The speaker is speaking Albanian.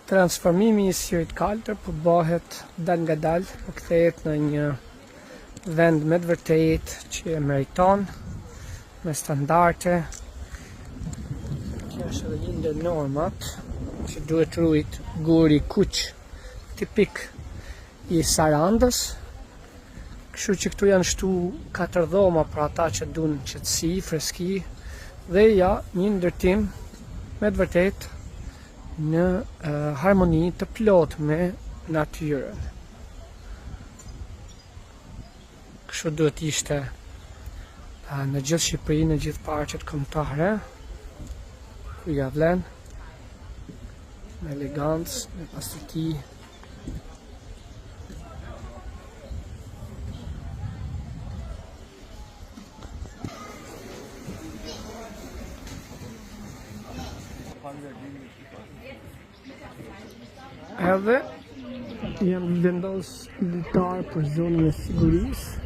Transformimi i syrit kaltër po bëhet dal nga dal, po kthehet në një vend me të vërtetë që e meriton, me standarde. Kjo është edhe një ndër normat që duhet ruajt guri kuq tipik i Sarandës. Kështu që këtu janë shtu 4 dhoma për ata që duan qetësi, freski dhe ja një ndërtim me të vërtetë në harmoni të plot me natyrën. Kështu duhet ishte në gjithë Shqipërinë, në gjithë parqet kombëtare, ku ja vlen me elegancë, me pastërti. Edhe jam vendos litar për zonën e sigurisë.